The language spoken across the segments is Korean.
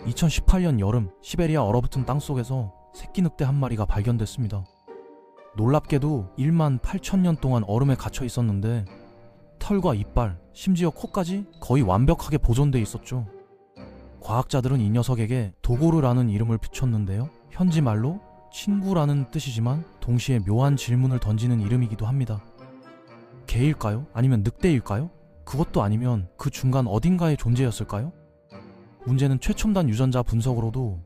2018년 여름 시베리아 얼어붙은 땅속에서 새끼 늑대 한 마리가 발견됐습니다. 놀랍게도 1만 8천 년 동안 얼음에 갇혀 있었는데 털과 이빨, 심지어 코까지 거의 완벽하게 보존돼 있었죠. 과학자들은 이 녀석에게 도고르라는 이름을 붙였는데요. 현지 말로 친구라는 뜻이지만 동시에 묘한 질문을 던지는 이름이기도 합니다. 개일까요? 아니면 늑대일까요? 그것도 아니면 그 중간 어딘가의 존재였을까요? 문제는 최첨단 유전자 분석으로도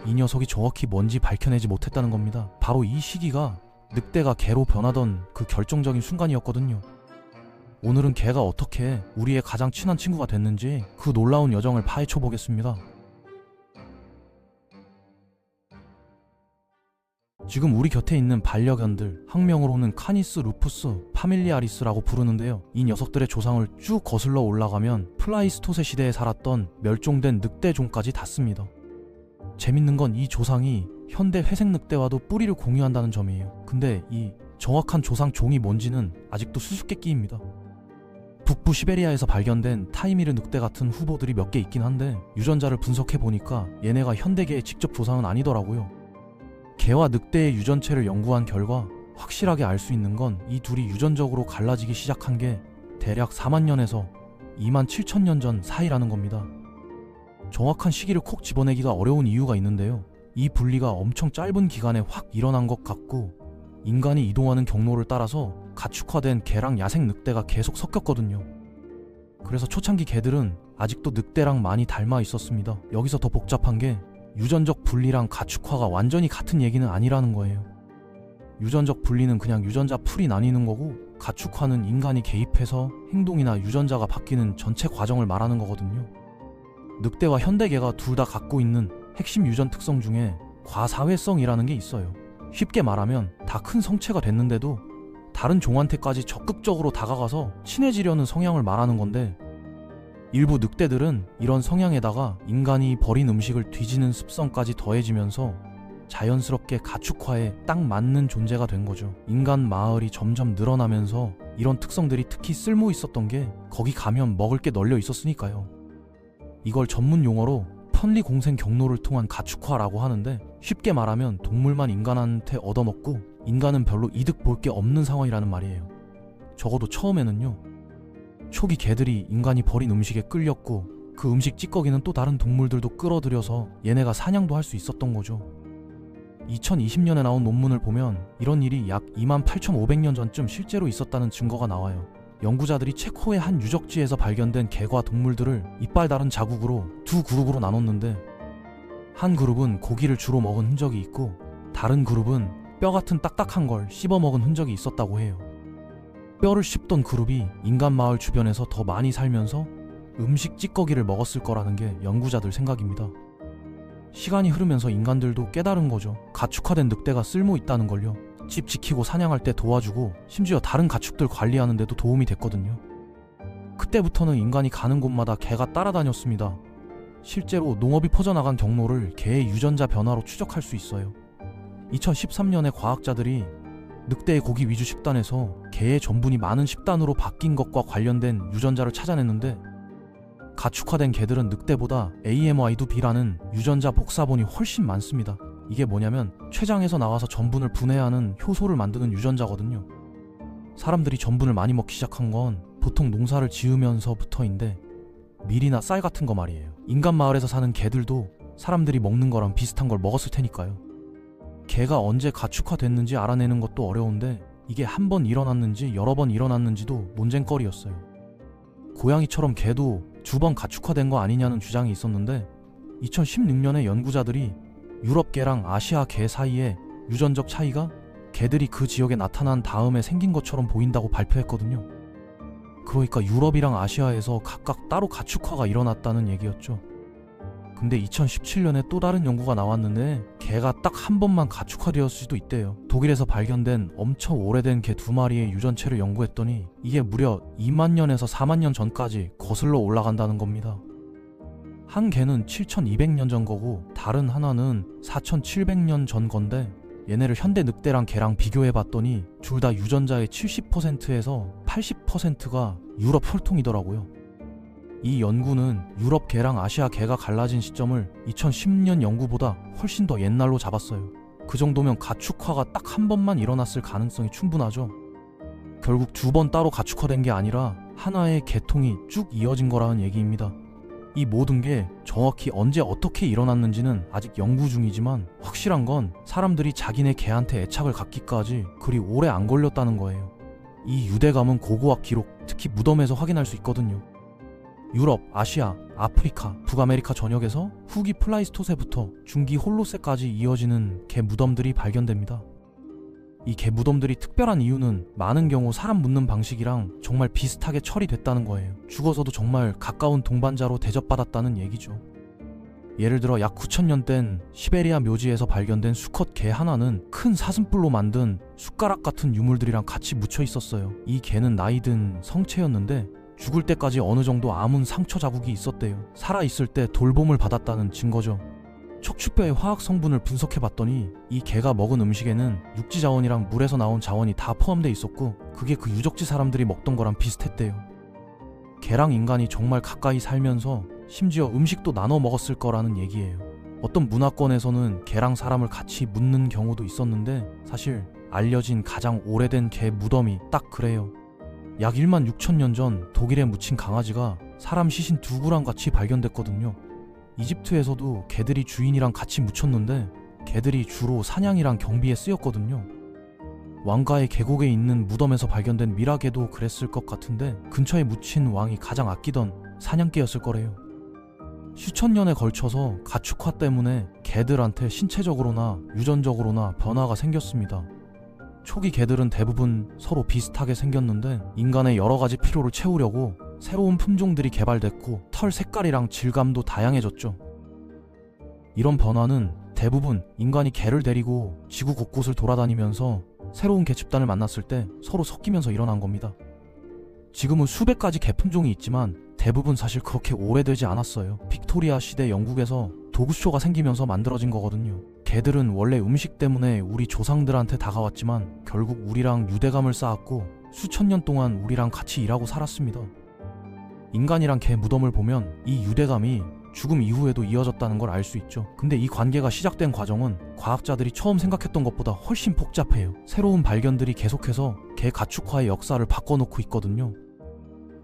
이 녀석이 정확히 뭔지 밝혀내지 못했다는 겁니다. 바로 이 시기가 늑대가 개로 변하던 그 결정적인 순간이었거든요. 오늘은 개가 어떻게 우리의 가장 친한 친구가 됐는지 그 놀라운 여정을 파헤쳐 보겠습니다. 지금 우리 곁에 있는 반려견들, 학명으로는 카니스 루푸스 파밀리아리스라고 부르는데요. 이 녀석들의 조상을 쭉 거슬러 올라가면 플라이스토세 시대에 살았던 멸종된 늑대종까지 닿습니다. 재밌는 건 이 조상이 현대 회색 늑대와도 뿌리를 공유한다는 점이에요. 근데 이 정확한 조상 종이 뭔지는 아직도 수수께끼입니다. 북부 시베리아에서 발견된 타이미르 늑대 같은 후보들이 몇 개 있긴 한데 유전자를 분석해보니까 얘네가 현대계의 직접 조상은 아니더라고요. 개와 늑대의 유전체를 연구한 결과 확실하게 알 수 있는 건 이 둘이 유전적으로 갈라지기 시작한 게 대략 4만 년에서 2만 7천 년 전 사이라는 겁니다. 정확한 시기를 콕 집어내기가 어려운 이유가 있는데요. 이 분리가 엄청 짧은 기간에 확 일어난 것 같고 인간이 이동하는 경로를 따라서 가축화된 개랑 야생 늑대가 계속 섞였거든요. 그래서 초창기 개들은 아직도 늑대랑 많이 닮아 있었습니다. 여기서 더 복잡한 게 유전적 분리랑 가축화가 완전히 같은 얘기는 아니라는 거예요. 유전적 분리는 그냥 유전자 풀이 나뉘는 거고 가축화는 인간이 개입해서 행동이나 유전자가 바뀌는 전체 과정을 말하는 거거든요. 늑대와 현대개가 둘 다 갖고 있는 핵심 유전 특성 중에 과사회성이라는 게 있어요. 쉽게 말하면 다 큰 성체가 됐는데도 다른 종한테까지 적극적으로 다가가서 친해지려는 성향을 말하는 건데 일부 늑대들은 이런 성향에다가 인간이 버린 음식을 뒤지는 습성까지 더해지면서 자연스럽게 가축화에 딱 맞는 존재가 된 거죠. 인간 마을이 점점 늘어나면서 이런 특성들이 특히 쓸모 있었던 게 거기 가면 먹을 게 널려 있었으니까요. 이걸 전문 용어로 편리 공생 경로를 통한 가축화라고 하는데 쉽게 말하면 동물만 인간한테 얻어먹고 인간은 별로 이득 볼 게 없는 상황이라는 말이에요. 적어도 처음에는요. 초기 개들이 인간이 버린 음식에 끌렸고 그 음식 찌꺼기는 또 다른 동물들도 끌어들여서 얘네가 사냥도 할 수 있었던 거죠. 2020년에 나온 논문을 보면 이런 일이 약 28,500년 전쯤 실제로 있었다는 증거가 나와요. 연구자들이 체코의 한 유적지에서 발견된 개과 동물들을 이빨 다른 자국으로 두 그룹으로 나눴는데 한 그룹은 고기를 주로 먹은 흔적이 있고 다른 그룹은 뼈 같은 딱딱한 걸 씹어 먹은 흔적이 있었다고 해요. 뼈를 씹던 그룹이 인간 마을 주변에서 더 많이 살면서 음식 찌꺼기를 먹었을 거라는 게 연구자들 생각입니다. 시간이 흐르면서 인간들도 깨달은 거죠. 가축화된 늑대가 쓸모 있다는 걸요. 집 지키고 사냥할 때 도와주고 심지어 다른 가축들 관리하는 데도 도움이 됐거든요. 그때부터는 인간이 가는 곳마다 개가 따라다녔습니다. 실제로 농업이 퍼져나간 경로를 개의 유전자 변화로 추적할 수 있어요. 2013년에 과학자들이 늑대의 고기 위주 식단에서 개의 전분이 많은 식단으로 바뀐 것과 관련된 유전자를 찾아냈는데 가축화된 개들은 늑대보다 AMY도-B라는 유전자 복사본이 훨씬 많습니다. 이게 뭐냐면 췌장에서 나와서 전분을 분해하는 효소를 만드는 유전자거든요. 사람들이 전분을 많이 먹기 시작한 건 보통 농사를 지으면서부터인데 밀이나 쌀 같은 거 말이에요. 인간 마을에서 사는 개들도 사람들이 먹는 거랑 비슷한 걸 먹었을 테니까요. 개가 언제 가축화됐는지 알아내는 것도 어려운데 이게 한 번 일어났는지 여러 번 일어났는지도 논쟁거리였어요. 고양이처럼 개도 2번 가축화된 거 아니냐는 주장이 있었는데 2016년에 연구자들이 유럽 개랑 아시아 개 사이에 유전적 차이가 개들이 그 지역에 나타난 다음에 생긴 것처럼 보인다고 발표했거든요. 그러니까 유럽이랑 아시아에서 각각 따로 가축화가 일어났다는 얘기였죠. 근데 2017년에 또 다른 연구가 나왔는데 개가 딱 한 번만 가축화되었을 수도 있대요. 독일에서 발견된 엄청 오래된 개 2마리의 유전체를 연구했더니 이게 무려 2만 년에서 4만 년 전까지 거슬러 올라간다는 겁니다. 한 개는 7,200년 전 거고 다른 하나는 4,700년 전 건데 얘네를 현대 늑대랑 개랑 비교해봤더니 둘 다 유전자의 70%에서 80%가 유럽 혈통이더라고요. 이 연구는 유럽 개랑 아시아 개가 갈라진 시점을 2010년 연구보다 훨씬 더 옛날로 잡았어요. 그 정도면 가축화가 딱 한 번만 일어났을 가능성이 충분하죠. 결국 2번 따로 가축화된 게 아니라 하나의 개통이 쭉 이어진 거라는 얘기입니다. 이 모든 게 정확히 언제 어떻게 일어났는지는 아직 연구 중이지만 확실한 건 사람들이 자기네 개한테 애착을 갖기까지 그리 오래 안 걸렸다는 거예요. 이 유대감은 고고학 기록, 특히 무덤에서 확인할 수 있거든요. 유럽, 아시아, 아프리카, 북아메리카 전역에서 후기 플라이스토세부터 중기 홀로세까지 이어지는 개 무덤들이 발견됩니다. 이 개 무덤들이 특별한 이유는 많은 경우 사람 묻는 방식이랑 정말 비슷하게 처리됐다는 거예요. 죽어서도 정말 가까운 동반자로 대접받았다는 얘기죠. 예를 들어 약 9,000년 된 시베리아 묘지에서 발견된 수컷 개 하나는 큰 사슴뿔로 만든 숟가락 같은 유물들이랑 같이 묻혀 있었어요. 이 개는 나이든 성체였는데 죽을 때까지 어느 정도 아문 상처 자국이 있었대요. 살아있을 때 돌봄을 받았다는 증거죠. 척추뼈의 화학 성분을 분석해봤더니 이 개가 먹은 음식에는 육지 자원이랑 물에서 나온 자원이 다 포함되어 있었고 그게 그 유적지 사람들이 먹던 거랑 비슷했대요. 개랑 인간이 정말 가까이 살면서 심지어 음식도 나눠 먹었을 거라는 얘기예요. 어떤 문화권에서는 개랑 사람을 같이 묻는 경우도 있었는데 사실 알려진 가장 오래된 개 무덤이 딱 그래요. 약 1만 6천 년 전 독일에 묻힌 강아지가 사람 시신 2구랑 같이 발견됐거든요. 이집트에서도 개들이 주인이랑 같이 묻혔는데 개들이 주로 사냥이랑 경비에 쓰였거든요. 왕가의 계곡에 있는 무덤에서 발견된 미라개도 그랬을 것 같은데 근처에 묻힌 왕이 가장 아끼던 사냥개였을 거래요. 수천 년에 걸쳐서 가축화 때문에 개들한테 신체적으로나 유전적으로나 변화가 생겼습니다. 초기 개들은 대부분 서로 비슷하게 생겼는데 인간의 여러 가지 필요를 채우려고 새로운 품종들이 개발됐고 털 색깔이랑 질감도 다양해졌죠. 이런 변화는 대부분 인간이 개를 데리고 지구 곳곳을 돌아다니면서 새로운 개 집단을 만났을 때 서로 섞이면서 일어난 겁니다. 지금은 수백 가지 개 품종이 있지만 대부분 사실 그렇게 오래되지 않았어요. 빅토리아 시대 영국에서 도구쇼가 생기면서 만들어진 거거든요. 개들은 원래 음식 때문에 우리 조상들한테 다가왔지만 결국 우리랑 유대감을 쌓았고 수천 년 동안 우리랑 같이 일하고 살았습니다. 인간이랑 개 무덤을 보면 이 유대감이 죽음 이후에도 이어졌다는 걸 알 수 있죠. 근데 이 관계가 시작된 과정은 과학자들이 처음 생각했던 것보다 훨씬 복잡해요. 새로운 발견들이 계속해서 개 가축화의 역사를 바꿔놓고 있거든요.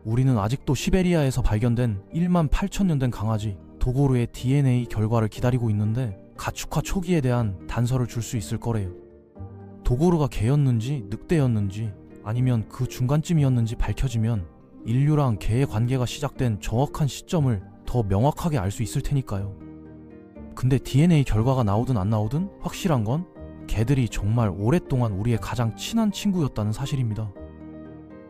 우리는 아직도 시베리아에서 발견된 1만 8천 년 된 강아지 도고르의 DNA 결과를 기다리고 있는데 가축화 초기에 대한 단서를 줄 수 있을 거래요. 도고르가 개였는지 늑대였는지 아니면 그 중간쯤이었는지 밝혀지면 인류랑 개의 관계가 시작된 정확한 시점을 더 명확하게 알 수 있을 테니까요. 근데 DNA 결과가 나오든 안 나오든 확실한 건 개들이 정말 오랫동안 우리의 가장 친한 친구였다는 사실입니다.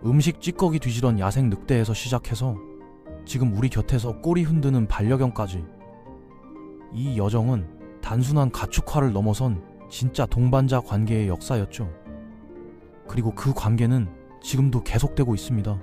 음식 찌꺼기 뒤지던 야생 늑대에서 시작해서 지금 우리 곁에서 꼬리 흔드는 반려견까지 이 여정은 단순한 가축화를 넘어선 진짜 동반자 관계의 역사였죠. 그리고 그 관계는 지금도 계속되고 있습니다.